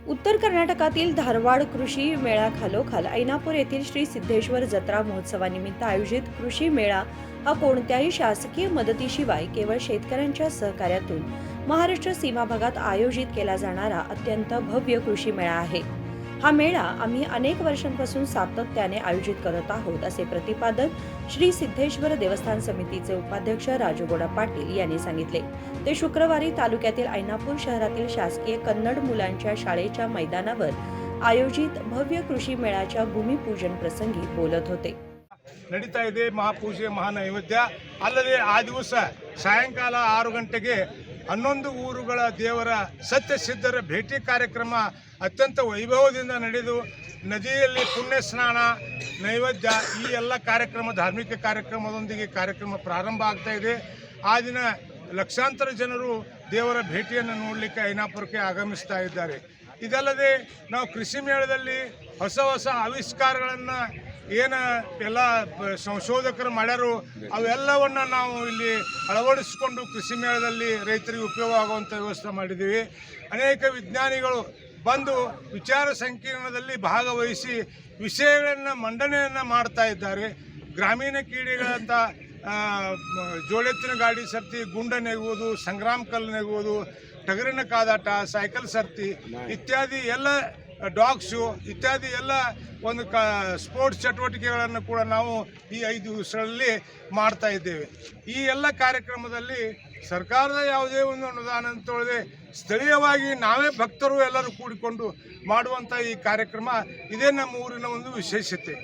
उत्तर कर्नाटकातील धारवाड कृषी मेळा खालोखाल ऐनापूर येथील श्री सिद्धेश्वर जत्रा महोत्सवानिमित्त आयोजित कृषी मेळा हा कोणत्याही शासकीय मदतीशिवाय केवळ शेतकऱ्यांच्या सहकार्यातून महाराष्ट्र सीमा भागात आयोजित केला जाणारा अत्यंत भव्य कृषी मेळा आहे। हा मेळा आम्ही अनेक वर्षांपासून सातत्याने आयोजित करत आहोत असे प्रतिपादन श्री सिद्धेश्वर देवस्थान समितीचे उपाध्यक्ष राजूगौडा पाटील यांनी सांगितले। ते शुक्रवारी तालुक्यातील ऐनापूर शहरातील शासकीय कन्नड मुलांच्या शाळेच्या मैदानावर आयोजित भव्य कृषी मेळ्याच्या भूमिपूजन प्रसंगी बोलत होते। ನಡೀತಾ ಇದೆ ಮಹಾಪೂಜೆ ಮಹಾನೈವೇದ್ಯ ಅಲ್ಲದೆ ಆ ದಿವಸ ಸಾಯಂಕಾಲ 6 ಗಂಟೆಗೆ 11 ಊರುಗಳ ದೇವರ ಸತ್ಯ ಸಿದ್ಧರ ಭೇಟಿ ಕಾರ್ಯಕ್ರಮ ಅತ್ಯಂತ ವೈಭವದಿಂದ ನಡೆದು ನದಿಯಲ್ಲಿ ಪುಣ್ಯ ಸ್ನಾನ ನೈವೇದ್ಯ ಈ ಎಲ್ಲ ಕಾರ್ಯಕ್ರಮ ಧಾರ್ಮಿಕ ಕಾರ್ಯಕ್ರಮದೊಂದಿಗೆ ಕಾರ್ಯಕ್ರಮ ಪ್ರಾರಂಭ ಆಗ್ತಾ ಇದೆ। ಆ ದಿನ ಲಕ್ಷಾಂತರ ಜನರು ದೇವರ ಭೇಟಿಯನ್ನು ನೋಡಲಿಕ್ಕೆ ಐನಾಪುರಕ್ಕೆ ಆಗಮಿಸ್ತಾ ಇದ್ದಾರೆ। ಇದಲ್ಲದೆ ನಾವು ಕೃಷಿ ಮೇಳದಲ್ಲಿ ಹೊಸ ಹೊಸ ಆವಿಷ್ಕಾರಗಳನ್ನು ಏನು ಎಲ್ಲ ಸಂಶೋಧಕರು ಮಾಡ್ಯಾರೋ ಅವೆಲ್ಲವನ್ನು ನಾವು ಇಲ್ಲಿ ಅಳವಡಿಸಿಕೊಂಡು ಕೃಷಿ ಮೇಳದಲ್ಲಿ ರೈತರಿಗೆ ಉಪಯೋಗ ಆಗುವಂಥ ವ್ಯವಸ್ಥೆ ಮಾಡಿದ್ದೀವಿ। ಅನೇಕ ವಿಜ್ಞಾನಿಗಳು ಬಂದು ವಿಚಾರ ಸಂಕಿರಣದಲ್ಲಿ ಭಾಗವಹಿಸಿ ವಿಷಯಗಳನ್ನು ಮಂಡನೆಯನ್ನು ಮಾಡ್ತಾ ಇದ್ದಾರೆ। ಗ್ರಾಮೀಣ ಕ್ರೀಡೆಗಳಂತ ಜೋಳೆತ್ತಿನ ಗಾಡಿ ಸರ್ತಿ, ಗುಂಡ ನೆಗುವುದು, ಸಂಗ್ರಾಮ ಕಲ್ಲು ನೆಗುವುದು, ಟಗರಿನ ಕಾದಾಟ, ಸೈಕಲ್ ಸರ್ತಿ ಇತ್ಯಾದಿ ಎಲ್ಲ ಡಾಗ್ ಶೋ ಇತ್ಯಾದಿ ಎಲ್ಲ ಒಂದು ಸ್ಪೋರ್ಟ್ಸ್ ಚಟುವಟಿಕೆಗಳನ್ನು ಕೂಡ ನಾವು ಈ 5 ದಿವಸಗಳಲ್ಲಿ ಮಾಡ್ತಾ ಇದ್ದೇವೆ। ಈ ಎಲ್ಲ ಕಾರ್ಯಕ್ರಮದಲ್ಲಿ ಸರ್ಕಾರದ ಯಾವುದೇ ಒಂದು ಅನುದಾನ ಅಂತೇಳಿದೆ ಸ್ಥಳೀಯವಾಗಿ ನಾವೇ ಭಕ್ತರು ಎಲ್ಲರೂ ಕೂಡಿಕೊಂಡು ಮಾಡುವಂಥ ಈ ಕಾರ್ಯಕ್ರಮ ಇದೇ ನಮ್ಮ ಊರಿನ ಒಂದು ವಿಶೇಷತೆ।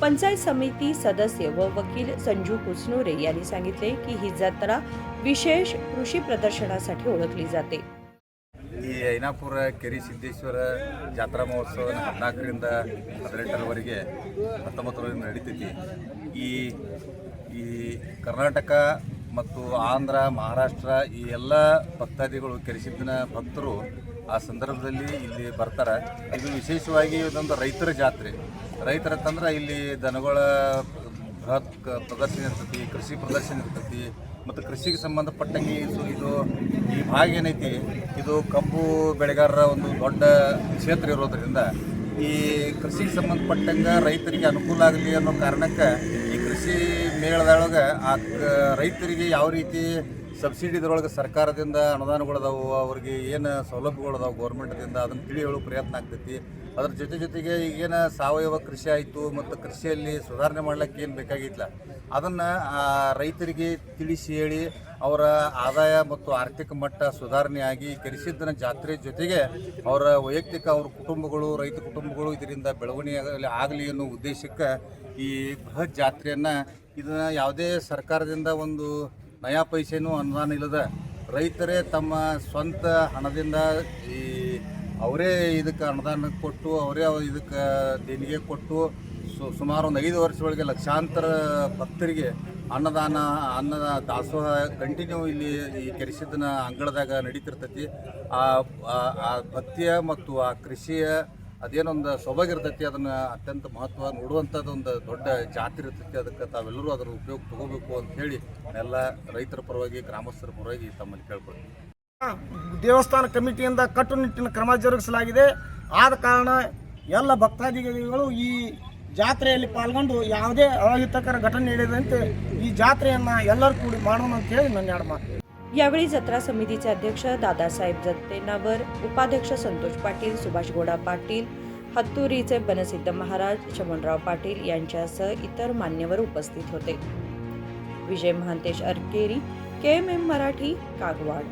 पंचायत समिती सदस्य व वकील संजू कुसनोरे यांनी सांगितले की ही जत्रा विशेष कृषी प्रदर्शनासाठी ओळखली जाते। ಈ ಐನಾಪುರ ಕೆರಿ ಸಿದ್ದೇಶ್ವರ ಜಾತ್ರಾ ಮಹೋತ್ಸವ 14ರಿಂದ 18ರವರೆಗೆ 19ರವರೆಗೆ ನಡೀತೈತಿ। ಈ ಕರ್ನಾಟಕ ಮತ್ತು ಆಂಧ್ರ, ಮಹಾರಾಷ್ಟ್ರ ಈ ಎಲ್ಲ ಭಕ್ತಾದಿಗಳು ಕೆರಿಸಿದ್ದಿನ ಭಕ್ತರು ಆ ಸಂದರ್ಭದಲ್ಲಿ ಇಲ್ಲಿ ಬರ್ತಾರೆ। ಇದು ವಿಶೇಷವಾಗಿ ಇದೊಂದು ರೈತರ ಜಾತ್ರೆ। ರೈತರಂತಂದ್ರೆ ಇಲ್ಲಿ ದನಗಳ ಬೃಹತ್ ಪ್ರದರ್ಶನ ಇರ್ತೈತಿ, ಕೃಷಿ ಪ್ರದರ್ಶನ ಇರ್ತೈತಿ ಮತ್ತು ಕೃಷಿಗೆ ಸಂಬಂಧಪಟ್ಟಂಗೆ ಇದು ಈ ಭಾಗ ಏನೈತಿ ಇದು ಕಬ್ಬು ಬೆಳೆಗಾರರ ಒಂದು ದೊಡ್ಡ ಕ್ಷೇತ್ರ ಇರೋದರಿಂದ ಈ ಕೃಷಿಗೆ ಸಂಬಂಧಪಟ್ಟಂಗೆ ರೈತರಿಗೆ ಅನುಕೂಲ ಆಗಲಿ ಅನ್ನೋ ಕಾರಣಕ್ಕೆ ಈ ಕೃಷಿ ಮೇಳದೊಳಗೆ ಆ ರೈತರಿಗೆ ಯಾವ ರೀತಿ ಸಬ್ಸಿಡಿದರೊಳಗೆ ಸರ್ಕಾರದಿಂದ ಅನುದಾನಗಳದಾವು, ಅವ್ರಿಗೆ ಏನು ಸೌಲಭ್ಯಗಳದಾವು ಗೌರ್ಮೆಂಟ್ದಿಂದ ಅದನ್ನು ತಿಳಿ ಹೇಳೋ ಪ್ರಯತ್ನ ಆಗ್ತೈತಿ। ಅದ್ರ ಜೊತೆಗೆ ಈಗೇನು ಸಾವಯವ ಕೃಷಿ ಆಯಿತು ಮತ್ತು ಕೃಷಿಯಲ್ಲಿ ಸುಧಾರಣೆ ಮಾಡ್ಲಿಕ್ಕೆ ಏನು ಬೇಕಾಗಿಲ್ಲ ಅದನ್ನು ರೈತರಿಗೆ ತಿಳಿಸಿ ಹೇಳಿ ಅವರ ಆದಾಯ ಮತ್ತು ಆರ್ಥಿಕ ಮಟ್ಟ ಸುಧಾರಣೆ ಆಗಿ ಕೆರಿಸಿದ್ದನ ಜಾತ್ರೆ ಜೊತೆಗೆ ಅವರ ವೈಯಕ್ತಿಕ ಅವ್ರ ಕುಟುಂಬಗಳು, ರೈತ ಕುಟುಂಬಗಳು ಇದರಿಂದ ಬೆಳವಣಿಗೆ ಆಗಲಿ ಅನ್ನೋ ಉದ್ದೇಶಕ್ಕೆ ಈ ಬೃಹತ್ ಜಾತ್ರೆಯನ್ನು ಇದನ್ನು ಯಾವುದೇ ಸರ್ಕಾರದಿಂದ ಒಂದು ನಯಾ ಪೈಸೆನೂ ಅನುದಾನ ಇಲ್ಲದ ರೈತರೇ ತಮ್ಮ ಸ್ವಂತ ಹಣದಿಂದ ಅವರೇ ಇದಕ್ಕೆ ಅನುದಾನ ಕೊಟ್ಟು ಅವರೇ ಇದಕ್ಕೆ ದೇಣಿಗೆ ಕೊಟ್ಟು ಸುಮಾರು ಒಂದು 5 ವರ್ಷದೊಳಗೆ ಲಕ್ಷಾಂತರ ಭಕ್ತರಿಗೆ ಅನ್ನ ದಾಸೋಹ ಕಂಟಿನ್ಯೂ ಇಲ್ಲಿ ಈ ಕೆರಿಸಿದ್ದನ ಅಂಗಳದಾಗ ನಡೀತಿರ್ತೈತಿ। ಆ ಭಕ್ತಿಯ ಮತ್ತು ಆ ಕೃಷಿಯ ಅದೇನೊಂದು ಸೊಬಗು ಇರ್ತೈತಿ, ಅದನ್ನು ಅತ್ಯಂತ ಮಹತ್ವ ನೋಡುವಂಥದ್ದು ಒಂದು ದೊಡ್ಡ ಜಾತ್ರೆ ಇರ್ತೈತಿ। ಅದಕ್ಕೆ ತಾವೆಲ್ಲರೂ ಅದರ ಉಪಯೋಗ ತಗೋಬೇಕು ಅಂತ ಹೇಳಿ ಎಲ್ಲ ರೈತರ ಪರವಾಗಿ ಗ್ರಾಮಸ್ಥರ ಪರವಾಗಿ ತಮ್ಮಲ್ಲಿ ಕೇಳ್ಕೊಳ್ತೀವಿ। ದೇವಸ್ಥಾನ ಕಮಿಟಿಯಿಂದ ಕಟ್ಟುನಿಟ್ಟಿನ ಕ್ರಮ ಜರುಗಿಸಲಾಗಿದೆ। ಆದ ಕಾರಣ ಎಲ್ಲ ಭಕ್ತಾದಿಗಳು ಈ ಜಾತ್ರೆಯಲ್ಲಿ ಪಾಲ್ಗೊಂಡು ಯಾವುದೇ ಅಹಿತಕರ ಘಟನೆ ನಡೆಯದಂತೆ ಈ ಜಾತ್ರೆಯನ್ನು ಎಲ್ಲರೂ ಕೂಡಿ ಮಾಡೋಣ ಅಂತ ಹೇಳಿ ನನ್ನ ಎರಡು ಮಾತು। यावेळी जत्रा समितीचे अध्यक्ष दादासाहेब जत्तेनावर, उपाध्यक्ष संतोष पाटील, सुभाष गोडा पाटील, हत्तुरीचे बनसिद्ध महाराज, चमनराव पाटील यांच्यासह इतर मान्यवर उपस्थित होते। विजय महांतेश अरकेरी, KMM मराठी, कागवाड।